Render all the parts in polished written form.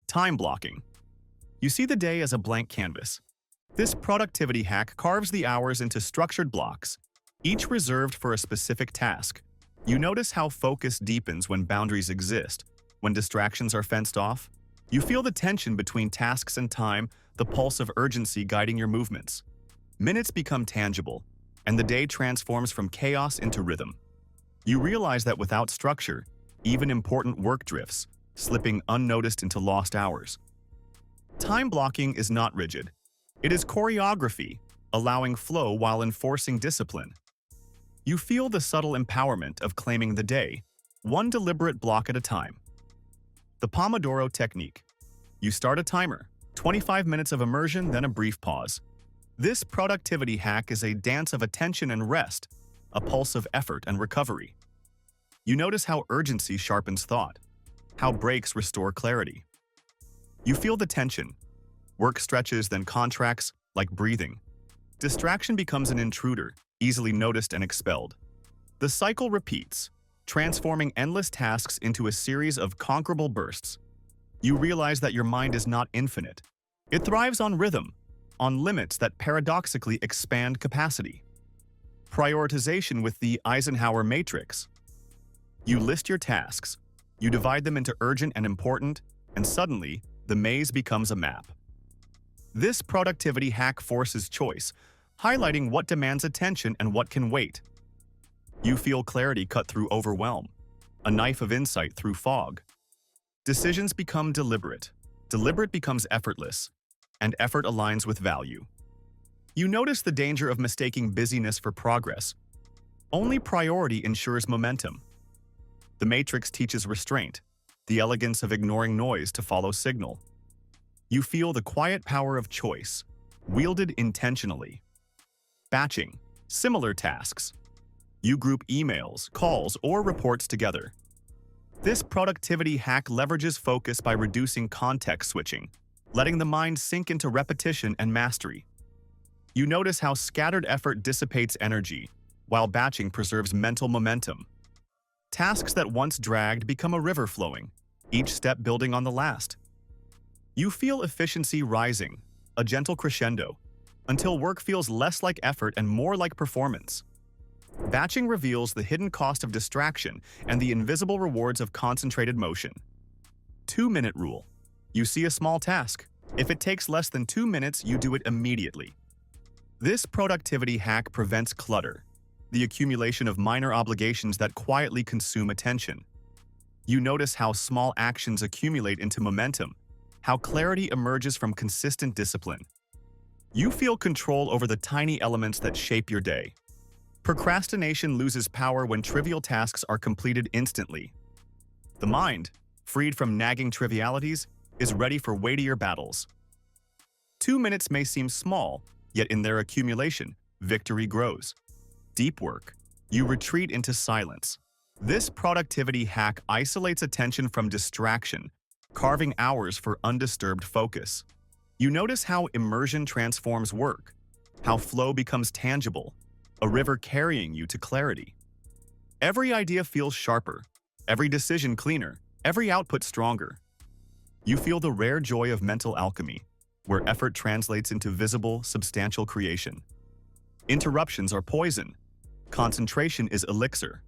Time blocking. You see the day as a blank canvas. This productivity hack carves the hours into structured blocks, each reserved for a specific task. You notice how focus deepens when boundaries exist, when distractions are fenced off. You feel the tension between tasks and time, the pulse of urgency guiding your movements. Minutes become tangible, and the day transforms from chaos into rhythm. You realize that without structure, even important work drifts, slipping unnoticed into lost hours. Time blocking is not rigid. It is choreography, allowing flow while enforcing discipline. You feel the subtle empowerment of claiming the day, one deliberate block at a time. The Pomodoro technique. You start a timer, 25 minutes of immersion, then a brief pause. This productivity hack is a dance of attention and rest, a pulse of effort and recovery. You notice how urgency sharpens thought, how breaks restore clarity. You feel the tension. Work stretches, then contracts, like breathing. Distraction becomes an intruder, easily noticed and expelled. The cycle repeats, transforming endless tasks into a series of conquerable bursts. You realize that your mind is not infinite. It thrives on rhythm, on limits that paradoxically expand capacity. Prioritization with the Eisenhower matrix. You list your tasks, you divide them into urgent and important, and suddenly, the maze becomes a map. This productivity hack forces choice, highlighting what demands attention and what can wait. You feel clarity cut through overwhelm, a knife of insight through fog. Decisions become deliberate, deliberate becomes effortless, and effort aligns with value. You notice the danger of mistaking busyness for progress. Only priority ensures momentum. The matrix teaches restraint, the elegance of ignoring noise to follow signal. You feel the quiet power of choice, wielded intentionally. Batching. Similar tasks. You group emails, calls, or reports together. This productivity hack leverages focus by reducing context switching, letting the mind sink into repetition and mastery. You notice how scattered effort dissipates energy, while batching preserves mental momentum. Tasks that once dragged become a river flowing, each step building on the last. You feel efficiency rising, a gentle crescendo, until work feels less like effort and more like performance. Batching reveals the hidden cost of distraction and the invisible rewards of concentrated motion. 2-minute rule. You see a small task. If it takes less than 2 minutes, you do it immediately. This productivity hack prevents clutter, the accumulation of minor obligations that quietly consume attention. You notice how small actions accumulate into momentum, how clarity emerges from consistent discipline. You feel control over the tiny elements that shape your day. Procrastination loses power when trivial tasks are completed instantly. The mind, freed from nagging trivialities, is ready for weightier battles. 2 minutes may seem small, yet in their accumulation, victory grows. Deep work. You retreat into silence. This productivity hack isolates attention from distraction, carving hours for undisturbed focus. You notice how immersion transforms work, how flow becomes tangible, a river carrying you to clarity. Every idea feels sharper, every decision cleaner, every output stronger. You feel the rare joy of mental alchemy, where effort translates into visible, substantial creation. Interruptions are poison. Concentration is elixir.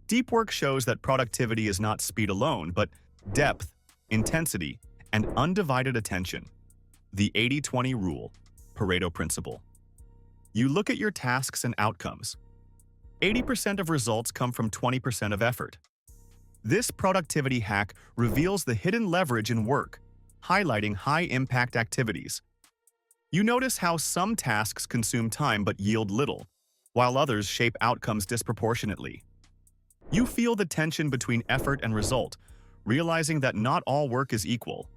Deep work shows that productivity is not speed alone, but depth, intensity, and undivided attention. The 80-20 rule, Pareto principle. You look at your tasks and outcomes. 80% of results come from 20% of effort. This productivity hack reveals the hidden leverage in work, highlighting high-impact activities. You notice how some tasks consume time but yield little, while others shape outcomes disproportionately. You feel the tension between effort and result, realizing that not all work is equal.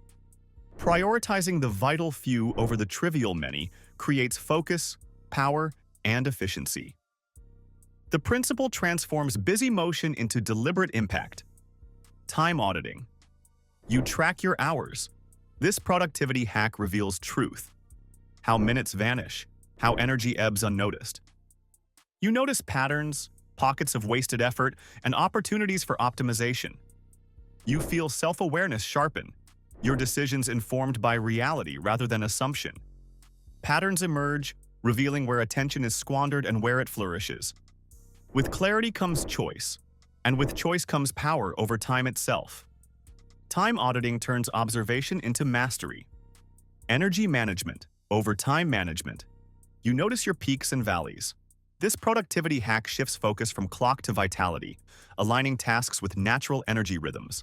Prioritizing the vital few over the trivial many creates focus, power, and efficiency. The principle transforms busy motion into deliberate impact. Time auditing. You track your hours. This productivity hack reveals truth. How minutes vanish, how energy ebbs unnoticed. You notice patterns, pockets of wasted effort, and opportunities for optimization. You feel self-awareness sharpen, your decisions informed by reality rather than assumption. Patterns emerge, revealing where attention is squandered and where it flourishes. With clarity comes choice, and with choice comes power over time itself. Time auditing turns observation into mastery. Energy management over time management. You notice your peaks and valleys. This productivity hack shifts focus from clock to vitality, aligning tasks with natural energy rhythms.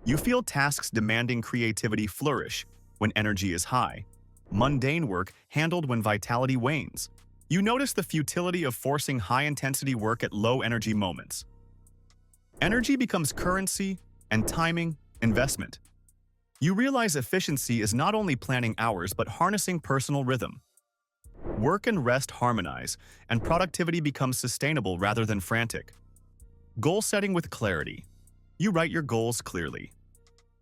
You feel tasks demanding creativity flourish when energy is high, mundane work handled when vitality wanes. You notice the futility of forcing high-intensity work at low-energy moments. Energy becomes currency, and timing, investment. You realize efficiency is not only planning hours but harnessing personal rhythm. Work and rest harmonize, and productivity becomes sustainable rather than frantic. Goal setting with clarity. You write your goals clearly.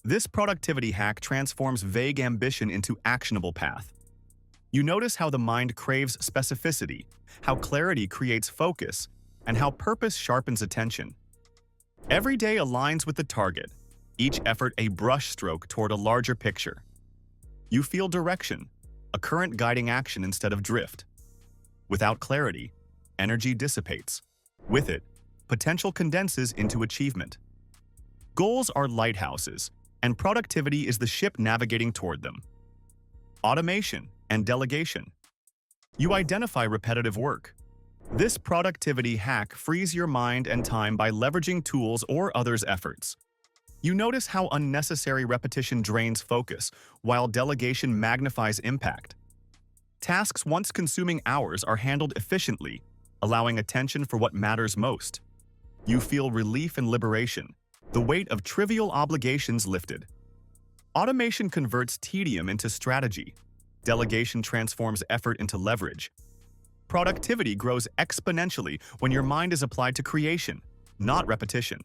This productivity hack transforms vague ambition into actionable path. You notice how the mind craves specificity, how clarity creates focus, and how purpose sharpens attention. Every day aligns with the target, each effort a brushstroke toward a larger picture. You feel direction, a current guiding action instead of drift. Without clarity, energy dissipates. With it, potential condenses into achievement. Goals are lighthouses, and productivity is the ship navigating toward them. Automation and delegation. You identify repetitive work. This productivity hack frees your mind and time by leveraging tools or others' efforts. You notice how unnecessary repetition drains focus, while delegation magnifies impact. Tasks once consuming hours are handled efficiently, allowing attention for what matters most. You feel relief and liberation, the weight of trivial obligations lifted. Automation converts tedium into strategy. Delegation transforms effort into leverage. Productivity grows exponentially when your mind is applied to creation, not repetition.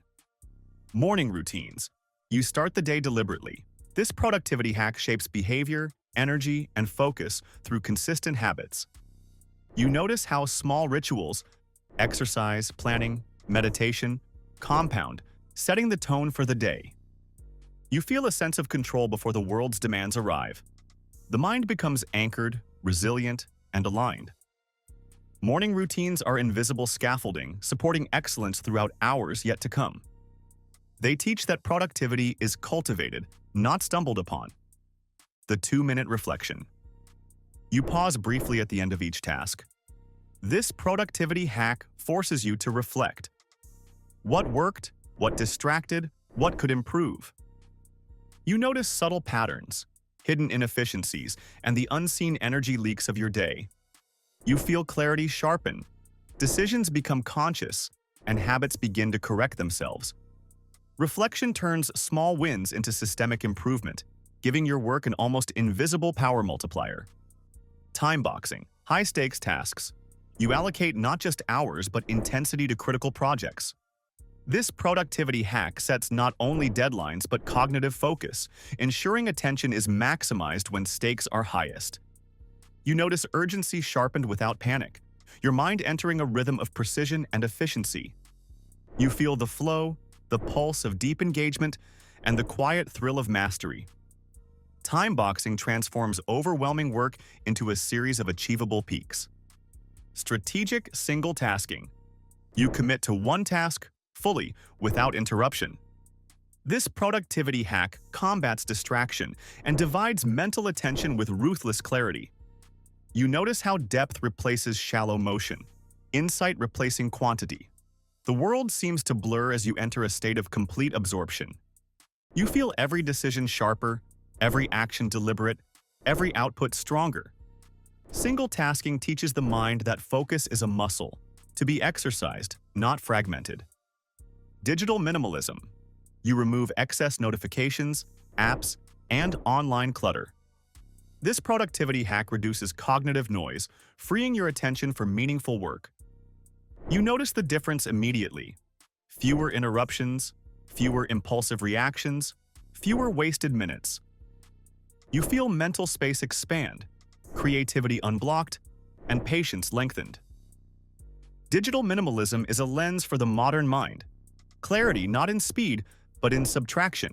Morning routines. You start the day deliberately. This productivity hack shapes behavior, energy, and focus through consistent habits. You notice how small rituals, exercise, planning, meditation, compound, setting the tone for the day. You feel a sense of control before the world's demands arrive. The mind becomes anchored, resilient, and aligned. Morning routines are invisible scaffolding, supporting excellence throughout hours yet to come. They teach that productivity is cultivated, not stumbled upon. The 2-minute reflection. You pause briefly at the end of each task. This productivity hack forces you to reflect. What worked? What distracted? What could improve? You notice subtle patterns, hidden inefficiencies, and the unseen energy leaks of your day. You feel clarity sharpen, decisions become conscious, and habits begin to correct themselves. Reflection turns small wins into systemic improvement, giving your work an almost invisible power multiplier. Time boxing, high-stakes tasks. You allocate not just hours but intensity to critical projects. This productivity hack sets not only deadlines but cognitive focus, ensuring attention is maximized when stakes are highest. You notice urgency sharpened without panic, your mind entering a rhythm of precision and efficiency. You feel the flow, the pulse of deep engagement, and the quiet thrill of mastery. Time boxing transforms overwhelming work into a series of achievable peaks. Strategic single tasking. You commit to one task fully, without interruption. This productivity hack combats distraction and divides mental attention with ruthless clarity. You notice how depth replaces shallow motion, insight replacing quantity. The world seems to blur as you enter a state of complete absorption. You feel every decision sharper, every action deliberate, every output stronger. Single tasking teaches the mind that focus is a muscle, to be exercised, not fragmented. Digital minimalism. You remove excess notifications, apps, and online clutter. This productivity hack reduces cognitive noise, freeing your attention for meaningful work. You notice the difference immediately. Fewer interruptions, fewer impulsive reactions, fewer wasted minutes. You feel mental space expand, creativity unblocked, and patience lengthened. Digital minimalism is a lens for the modern mind. Clarity not in speed, but in subtraction.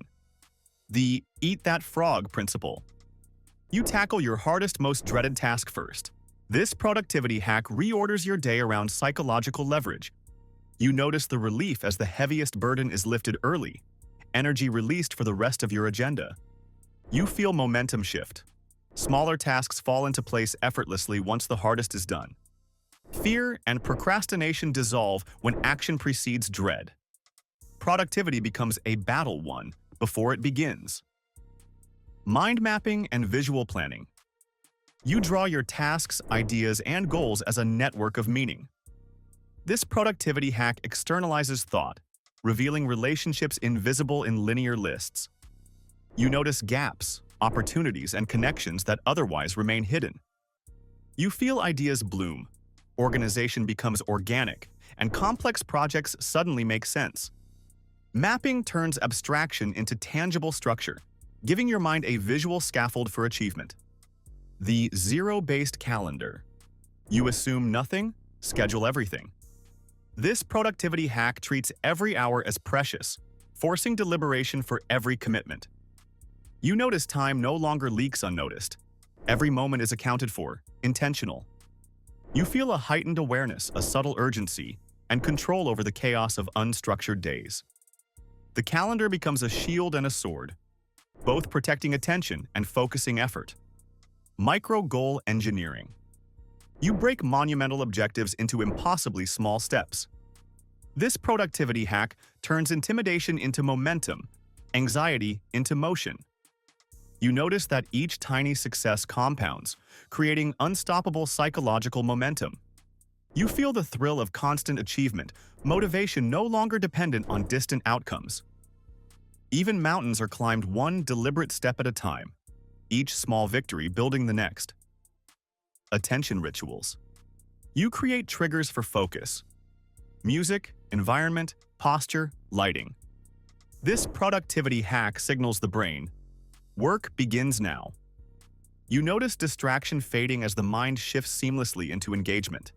The eat that frog principle. You tackle your hardest, most dreaded task first. This productivity hack reorders your day around psychological leverage. You notice the relief as the heaviest burden is lifted early, energy released for the rest of your agenda. You feel momentum shift. Smaller tasks fall into place effortlessly once the hardest is done. Fear and procrastination dissolve when action precedes dread. Productivity becomes a battle won before it begins. Mind mapping and visual planning. You draw your tasks, ideas, and goals as a network of meaning. This productivity hack externalizes thought, revealing relationships invisible in linear lists. You notice gaps, opportunities, and connections that otherwise remain hidden. You feel ideas bloom, organization becomes organic, and complex projects suddenly make sense. Mapping turns abstraction into tangible structure, giving your mind a visual scaffold for achievement. The zero-based calendar. You assume nothing, schedule everything. This productivity hack treats every hour as precious, forcing deliberation for every commitment. You notice time no longer leaks unnoticed. Every moment is accounted for, intentional. You feel a heightened awareness, a subtle urgency, and control over the chaos of unstructured days. The calendar becomes a shield and a sword, both protecting attention and focusing effort. Micro-goal engineering. You break monumental objectives into impossibly small steps. This productivity hack turns intimidation into momentum, anxiety into motion. You notice that each tiny success compounds, creating unstoppable psychological momentum. You feel the thrill of constant achievement, motivation no longer dependent on distant outcomes. Even mountains are climbed one deliberate step at a time, each small victory building the next. Attention rituals. You create triggers for focus. Music, environment, posture, lighting. This productivity hack signals the brain, work begins now. You notice distraction fading as the mind shifts seamlessly into engagement.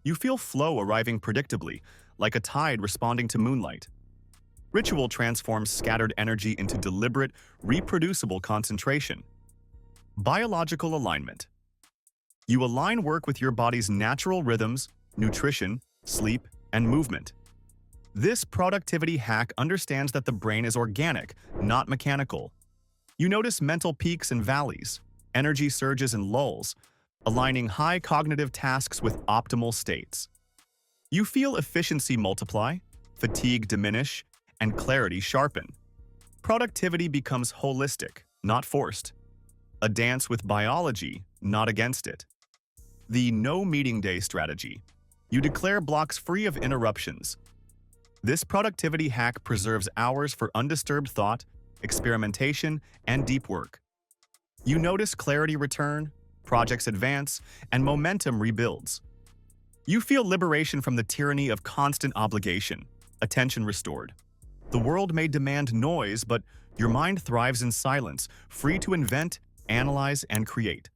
You feel flow arriving predictably, like a tide responding to moonlight. Ritual transforms scattered energy into deliberate, reproducible concentration. Biological alignment. You align work with your body's natural rhythms, nutrition, sleep, and movement. This productivity hack understands that the brain is organic, not mechanical. You notice mental peaks and valleys, energy surges and lulls, aligning high cognitive tasks with optimal states. You feel efficiency multiply, fatigue diminish, and clarity sharpen. Productivity becomes holistic, not forced. A dance with biology, not against it. The no meeting day strategy. You declare blocks free of interruptions. This productivity hack preserves hours for undisturbed thought, experimentation, and deep work. You notice clarity return, projects advance, and momentum rebuilds. You feel liberation from the tyranny of constant obligation, attention restored. The world may demand noise, but your mind thrives in silence, free to invent, analyze, and create.